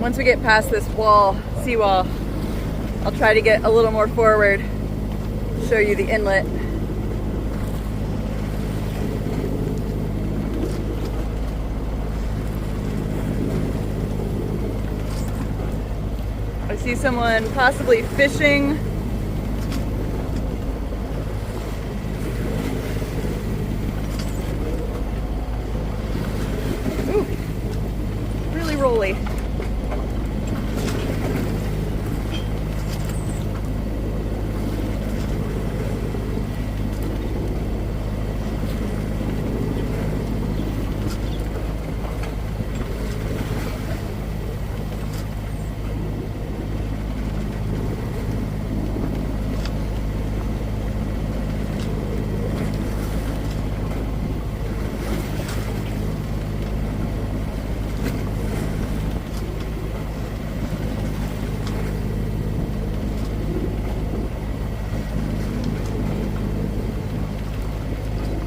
once we get past this wall, seawall, I'll try to get a little more forward, show you the inlet. I see someone possibly fishing. Ooh, really rolly.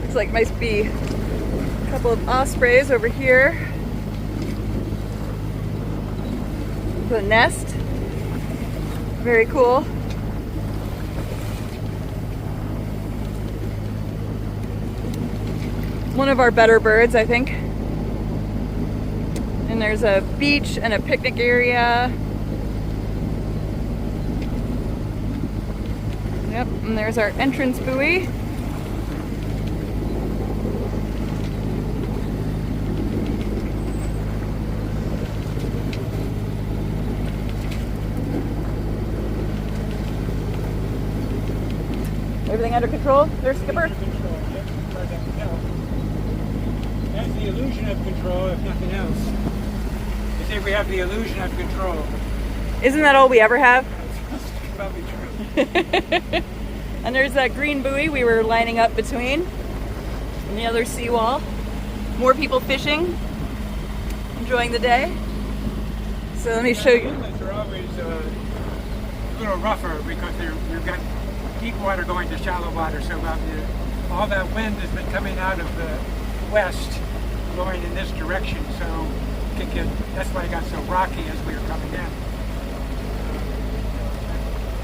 Looks like might be a couple of ospreys over here. The nest. Very cool. One of our better birds, I think. And there's a beach and a picnic area. Yep, and there's our entrance buoy. Everything under control? There's Skipper? Under control, yep. That's the illusion of control, if nothing else. They say we have the illusion of control. Isn't that all we ever have? That's probably true. And there's that green buoy we were lining up between. And the other seawall. More people fishing. Enjoying the day. So let me show you. Inlets are always a little rougher because you've got deep water going to shallow water, so all that wind has been coming out of the west, blowing in this direction, so that's why it got so rocky as we were coming in.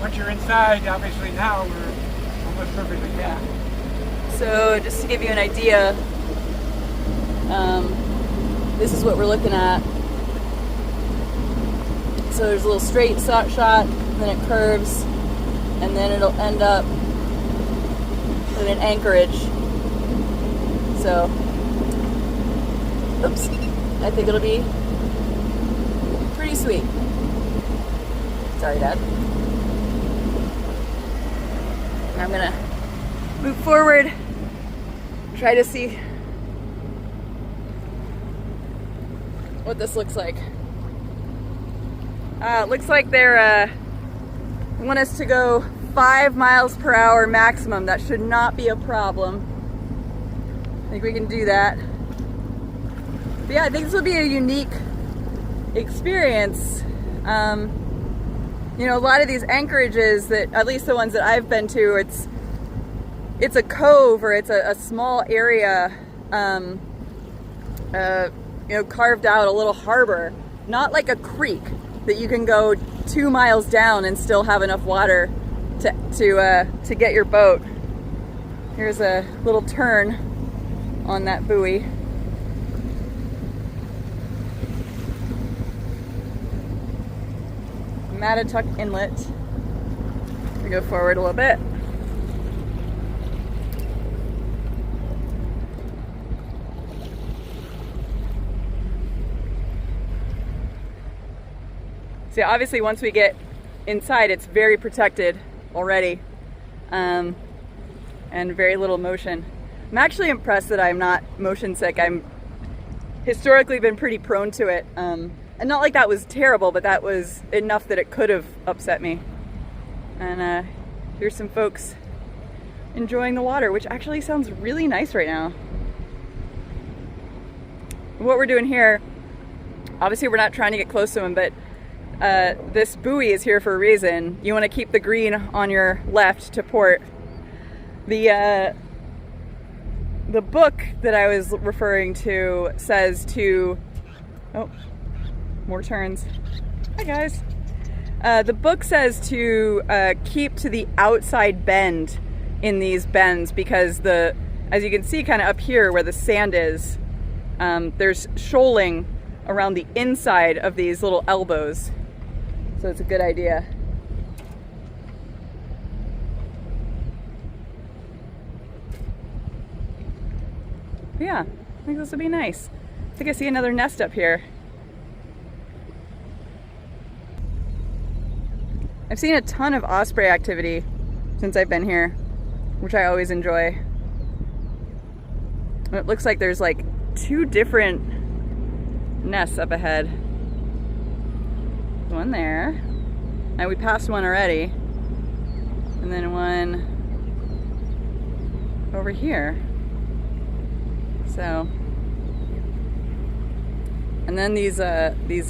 Once you're inside, obviously now we're almost perfectly back. So just to give you an idea, this is what we're looking at. So there's a little straight shot, then it curves, and then it'll end up in an anchorage. So, oops, I think it'll be pretty sweet. Sorry, Dad. I'm gonna move forward, try to see what this looks like. Looks like they're want us to go 5 miles per hour maximum. That should not be a problem. I think we can do that. But yeah, I think this will be a unique experience. You know, a lot of these anchorages, that at least the ones that I've been to, it's a cove, or it's a small area, you know, carved out, a little harbor, not like a creek that you can go 2 miles down and still have enough water to get your boat. Here's a little turn on that buoy. Mattituck Inlet. We go forward a little bit. So obviously once we get inside, it's very protected already, and very little motion. I'm actually impressed that I'm not motion sick. I'm historically been pretty prone to it, and not like that was terrible, but that was enough that it could have upset me. And here's some folks enjoying the water, which actually sounds really nice right now. What we're doing here, obviously we're not trying to get close to them, but this buoy is here for a reason. You want to keep the green on your left to port. The book that I was referring to says to, oh, more terns. Hi guys. The book says to keep to the outside bend in these bends because as you can see kind of up here where the sand is, there's shoaling around the inside of these little elbows. So it's a good idea. Yeah, I think this will be nice. I think I see another nest up here. I've seen a ton of osprey activity since I've been here, which I always enjoy. It looks like there's like 2 different nests up ahead. One there, and we passed one already, and then one over here. So, and then these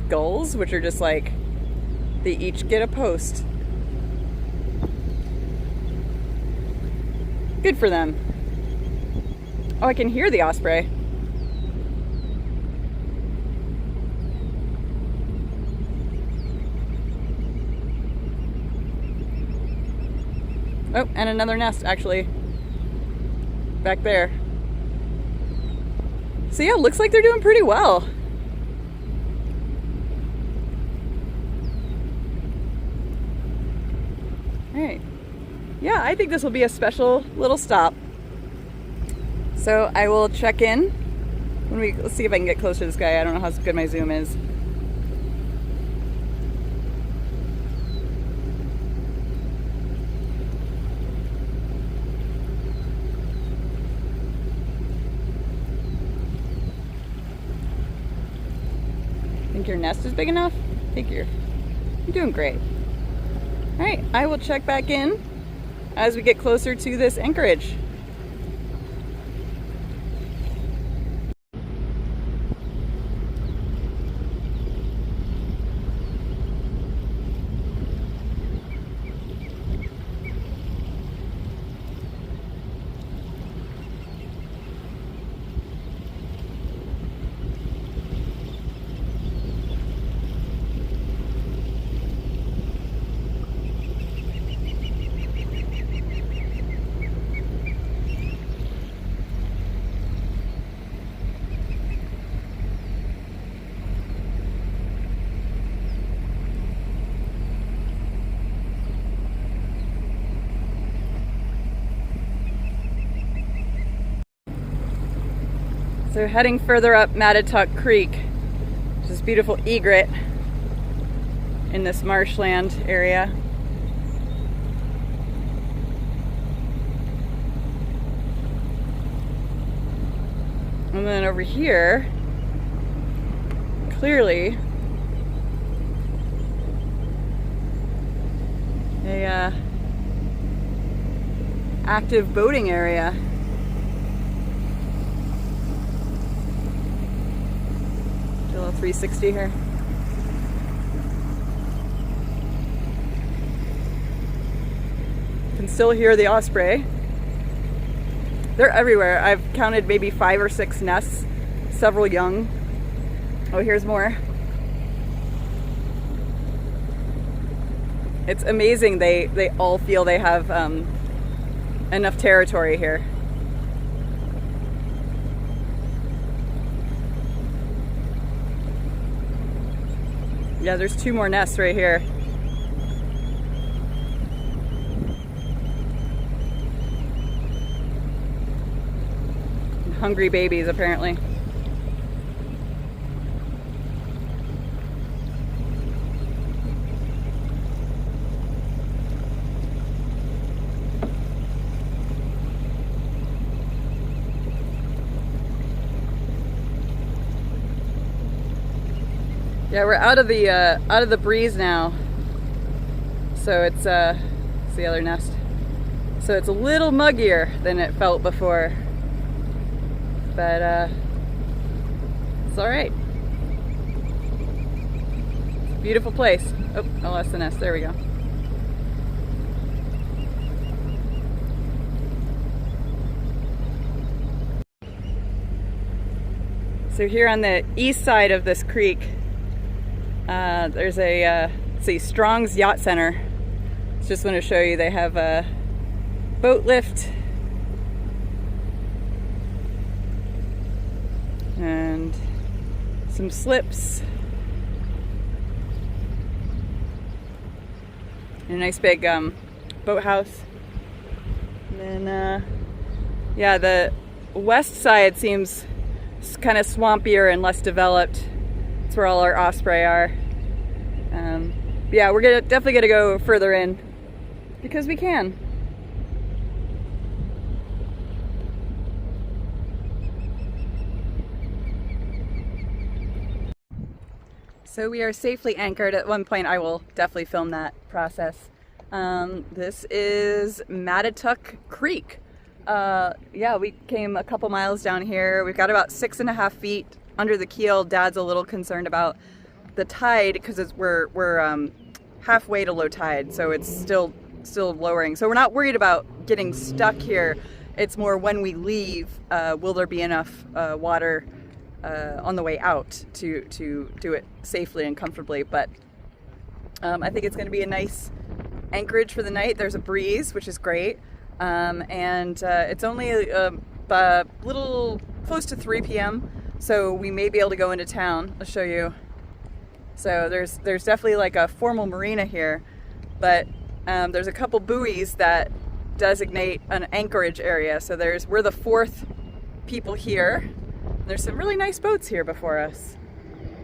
gulls, which are just like, they each get a post. Good for them. Oh, I can hear the osprey. Oh, and another nest actually back there. So yeah, looks like they're doing pretty well. All right. Yeah, I think this will be a special little stop. So I will check in when let's see if I can get close to this guy. I don't know how good my zoom is. Think your nest is big enough? I think you're doing great. All right, I will check back in as we get closer to this anchorage. So heading further up Mattituck Creek, which is this beautiful egret in this marshland area. And then over here, clearly a active boating area. Do a little 360 here. You can still hear the osprey. They're everywhere. I've counted maybe 5 or 6 nests, several young. Oh, here's more. It's amazing. They all feel they have enough territory here. Yeah, there's 2 more nests right here. Hungry babies, apparently. Yeah, we're out of the breeze now. So it's the other nest. So it's a little muggier than it felt before. But it's all right. It's a beautiful place. Oh, I lost the nest. There we go. So here on the east side of this creek, There's a, let's see, Strong's Yacht Center. Just want to show you, they have a boat lift and some slips and a nice big boathouse. And then, yeah, the west side seems kind of swampier and less developed. That's where all our osprey are. Yeah, we're definitely gonna go further in because we can. So we are safely anchored. At one point I will definitely film that process. This is Mattituck Creek. Yeah, we came a couple miles down here. We've got about 6.5 feet under the keel. Dad's a little concerned about the tide because we're halfway to low tide, so it's still lowering. So we're not worried about getting stuck here. It's more when we leave, will there be enough water on the way out to do it safely and comfortably. But I think it's going to be a nice anchorage for the night. There's a breeze, which is great, and it's only a little close to 3 p.m. so we may be able to go into town. I'll show you. So there's definitely like a formal marina here, but there's a couple buoys that designate an anchorage area. So we're the 4th people here. There's some really nice boats here before us.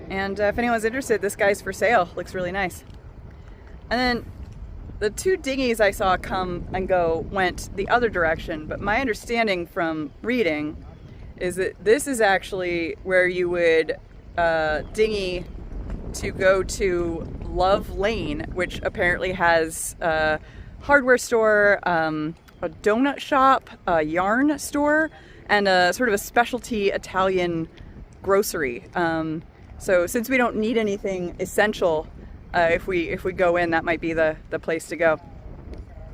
And if anyone's interested, this guy's for sale. Looks really nice. And then the 2 dinghies I saw come and go went the other direction, but my understanding from reading is that this is actually where you would dinghy to go to Love Lane, which apparently has a hardware store, a donut shop, a yarn store, and a sort of a specialty Italian grocery. So since we don't need anything essential, if we go in, that might be the place to go.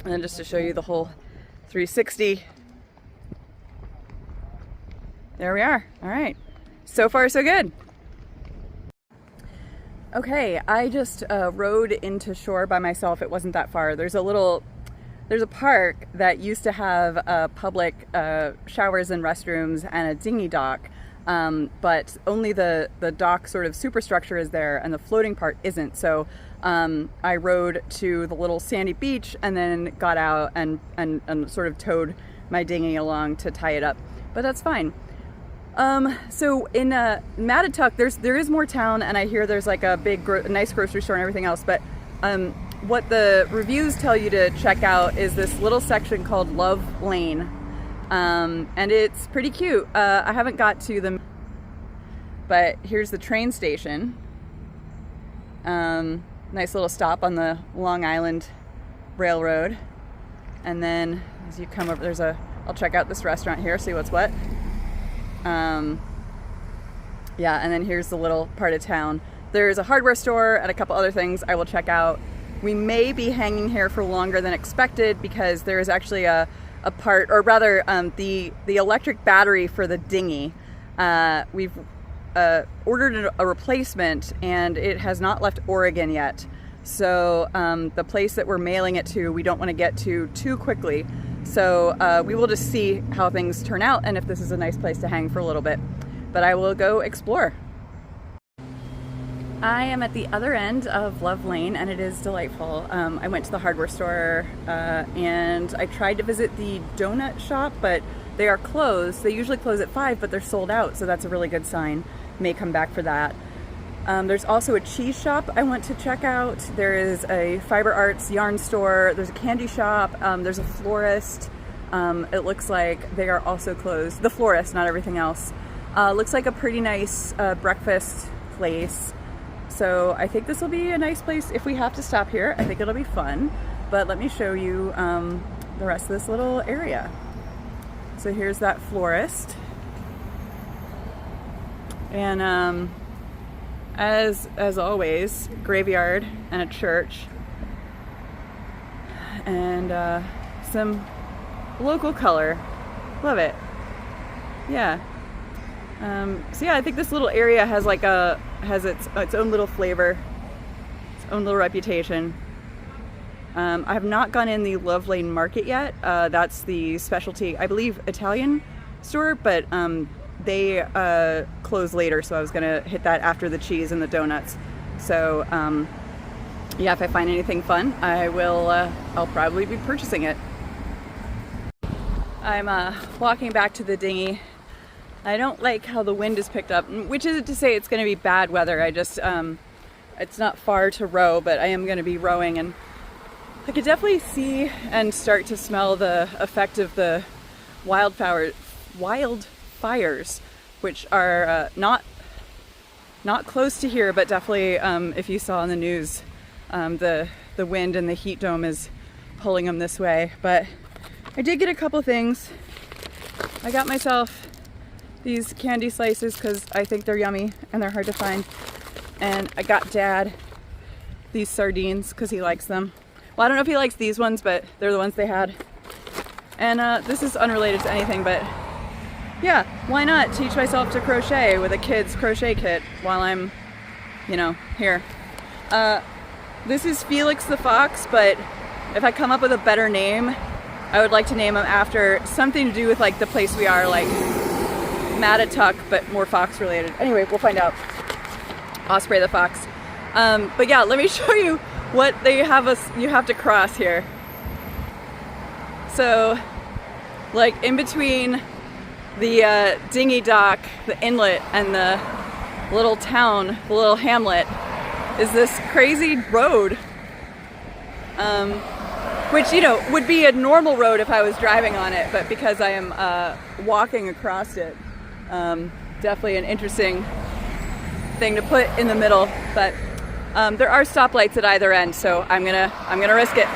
And then just to show you the whole 360. There we are. All right. So far, so good. Okay, I just rode into shore by myself. It wasn't that far. There's a park that used to have public showers and restrooms and a dinghy dock, but only the dock sort of superstructure is there and the floating part isn't. So I rode to the little sandy beach and then got out and sort of towed my dinghy along to tie it up, but that's fine. So in Mattituck, there is more town, and I hear there's like a big, nice grocery store and everything else, but what the reviews tell you to check out is this little section called Love Lane, and it's pretty cute. I haven't got to them, but here's the train station. Nice little stop on the Long Island Railroad, and then as you come over, I'll check out this restaurant here, see what's what. Yeah, and then here's the little part of town. There's a hardware store and a couple other things I will check out. We may be hanging here for longer than expected because there is actually a part, or rather the electric battery for the dinghy. We've ordered a replacement and it has not left Oregon yet. So the place that we're mailing it to, we don't want to get to too quickly. So we will just see how things turn out and if this is a nice place to hang for a little bit. But I will go explore. I am at the other end of Love Lane and it is delightful. I went to the hardware store and I tried to visit the donut shop, but they are closed. They usually close at 5, but they're sold out, so that's a really good sign. May come back for that. There's also a cheese shop I want to check out. There is a fiber arts yarn store. There's a candy shop. There's a florist. It looks like they are also closed. The florist, not everything else. Looks like a pretty nice breakfast place. So I think this will be a nice place if we have to stop here. I think it'll be fun. But let me show you the rest of this little area. So here's that florist. And as always, graveyard and a church. And some local color. Love it. Yeah. So yeah, I think this little area has like has its own little flavor. own little reputation. I have not gone in the Love Lane Market yet. That's the specialty, I believe, Italian store, but they close later, so I was gonna hit that after the cheese and the donuts. So yeah, if I find anything fun, I'll probably be purchasing it. I'm walking back to the dinghy. I don't like how the wind is picked up, which isn't to say it's going to be bad weather. I just, it's not far to row, but I am going to be rowing, and I could definitely see and start to smell the effect of the wildfires, which are not close to here, but definitely, if you saw in the news, the wind and the heat dome is pulling them this way. But I did get a couple things. I got myself these candy slices because I think they're yummy and they're hard to find. And I got Dad these sardines because he likes them. Well, I don't know if he likes these ones, but they're the ones they had. And this is unrelated to anything, but yeah, why not teach myself to crochet with a kid's crochet kit while I'm, here. This is Felix the Fox, but if I come up with a better name, I would like to name him after something to do with like the place we are, like Mattituck, but more fox related. Anyway, we'll find out. Osprey the fox. But yeah, let me show you what you have to cross here. So, like in between the dinghy dock, the inlet, and the little town, the little hamlet, is this crazy road. Which, would be a normal road if I was driving on it, but because I am walking across it, definitely an interesting thing to put in the middle. But there are stoplights at either end, so I'm gonna risk it.